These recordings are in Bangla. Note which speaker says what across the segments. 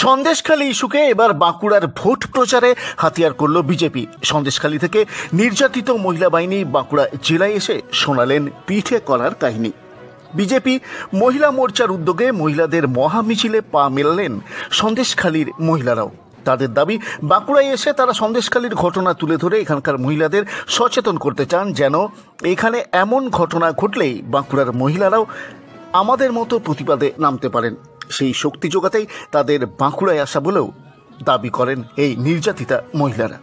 Speaker 1: সন্দেশখালী ইস্যুকে এবার বাঁকুড়ার ভোট প্রচারে হাতিয়ার করল বিজেপি। সন্দেশখালী থেকে নির্যাতিত মহিলা বাহিনী বাঁকুড়া জেলায় এসে শোনালেন পিঠে করার কাহিনী। বিজেপি মহিলা মোর্চার উদ্যোগে মহিলাদের মহামিছিলে পা মেলালেন সন্দেশখালীর মহিলারাও। তাদের দাবি, বাঁকুড়ায় এসে তারা সন্দেশখালীর ঘটনা তুলে ধরে এখানকার মহিলাদের সচেতন করতে চান, যেন এখানে এমন ঘটনা ঘটলেই বাঁকুড়ার মহিলারাও আমাদের মতো প্রতিবাদে নামতে পারেন। সেই শক্তি যোগাতেই তাদের বাঁকুড়ায় আসা বলেও দাবি করেন এই নির্যাতিতা মহিলারা।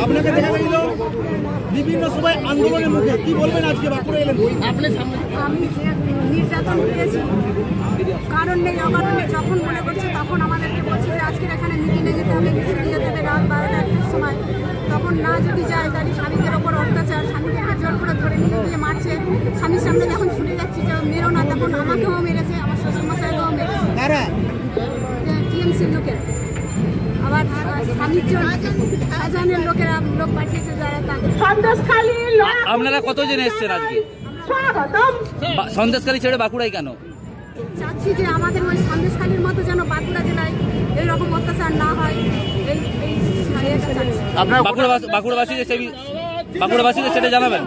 Speaker 2: আপনাকে দেখা গেল বিভিন্ন সময় আন্দোলনের মুখে, কি বলবেন আজকে বাঁকুড়া এলেন?
Speaker 3: আমি নির্যাতন পেয়েছি, কারণ নেই অকারণে যখন মনে করছে তখন আমাদেরকে বলছে যে আজকের এখানে মিটিংয়ে যেতে হবে, মিছিল যেতে হবে রাত 12টার সময়। তখন না যদি যায় তাহলে স্বামীদের ওপর অত্যাচার, স্বামীকে জোর করে ধরে নিয়ে গিয়ে মারছে। স্বামীর সামনে যখন শুনে যাচ্ছি যে মেরো না, তখন আমাকেও মেরেছে, আমার শ্বশুরমশাইকেও মেরেছে। টিএমসির লোকের, আবার স্বামীর শাহজাহানের লোকেরা লোক পাঠিয়েছে যারা তাদের।
Speaker 4: আপনারা কতজন এসছেন আজকে? সন্দেশখালী ছেড়ে বাঁকুড়ায় কেন?
Speaker 3: চাচ্ছি যে আমাদের ওই সন্দেশখালীর মতো যেন বাঁকুড়া জেলায় এইরকম অত্যাচার না হয়।
Speaker 4: আপনার বাঁকুড়াবাসীকে সেটা জানাবেন,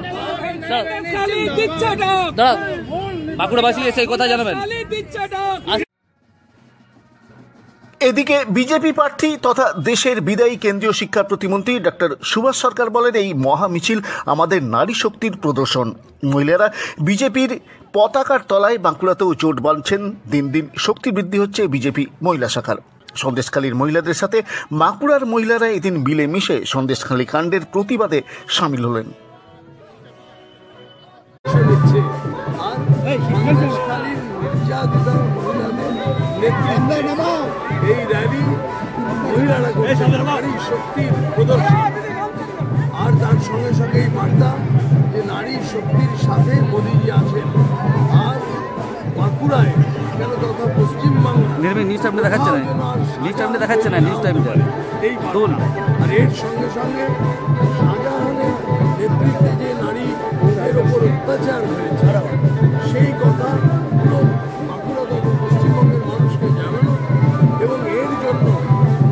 Speaker 4: বাঁকুড়াবাসীকে সেই কথা জানাবেন।
Speaker 1: এদিকে বিজেপি প্রার্থী তথা দেশের বিদায়ী কেন্দ্রীয় শিক্ষা প্রতিমন্ত্রী ডক্টর সুভাষ সরকার বলেন, এই মহামিছিল আমাদের নারী শক্তির প্রদর্শন। মহিলারা বিজেপির পতাকার তলায় বাঁকুড়াতেও জোট বাঁধছেন। দিন দিন শক্তি বৃদ্ধি হচ্ছে বিজেপি মহিলা শাখার। সন্দেশখালীর মহিলাদের সাথে বাঁকুড়ার মহিলারা এদিন মিলেমিশে সন্দেশখালী কাণ্ডের প্রতিবাদে সামিল হলেন।
Speaker 2: এই র্যালি মহিলারা নারী শক্তির প্রদর্শন, আর তার সঙ্গে সঙ্গে এই বার্তা যে নারী শক্তির সাথে মোদীজি আছেন। আর বাঁকুড়ায় কেন তথা পশ্চিমবাংলা
Speaker 4: নিউজ টাইমটা দেখাচ্ছে না, নিউজ টাইমটা
Speaker 2: এই দোল, আর এর সঙ্গে সঙ্গে শাহজাহানের নেতৃত্বে যে নারীদের ওপর অত্যাচার হয়েছে সেই কথা বাঁকুড়া তথা পশ্চিমবঙ্গের মানুষকে জানানো, এবং এর জন্য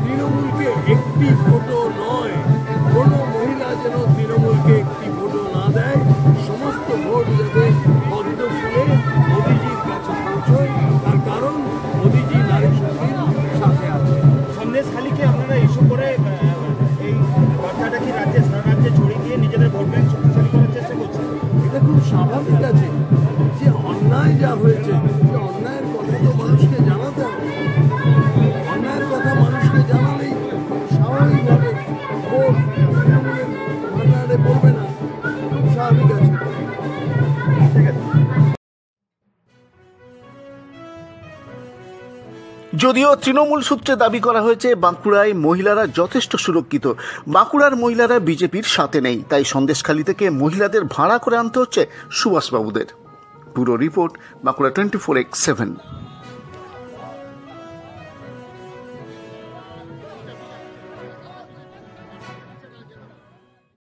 Speaker 2: তৃণমূলকে একটি ভোটও নয়, কোনো মহিলা যেন তৃণমূলকে একটি ভোটও না দেয়, সমস্ত ভোট যাতে পদ্ম ফুলে মোদীজির কাছে পৌঁছয়, তার কারণ মোদীজি নারী শক্তির সাথে আছে।
Speaker 5: সন্দেশখালীকে আপনারা ইস্যু করে এই বার্তাটা কি সারা রাজ্যে ছড়িয়ে দিয়ে নিজেদের ভোট ব্যাংক শক্তিশালী করার চেষ্টা করছে?
Speaker 2: এটা খুব স্বাভাবিক আছে যে অন্যায় যা হয়েছে, সে অন্যায়ের কথা তো মানুষকে জানাতে হবে। অন্যায়ের কথা মানুষকে জানালেই স্বাভাবিকভাবে ভোট তৃণমূলের ভান্ডারে পড়বে না, স্বাভাবিক আছে।
Speaker 1: যদিও তৃণমূল সূত্রে দাবি করা হয়েছে বাঁকুড়ায় মহিলারা যথেষ্ট সুরক্ষিত, বাঁকুড়ার মহিলারা বিজেপির সাথে নেই, তাই সন্দেশখালী থেকে মহিলাদের ভাড়া করে আনতে হচ্ছে সুভাষবাবুদের। পুরো রিপোর্ট বাঁকুড়া 24x7।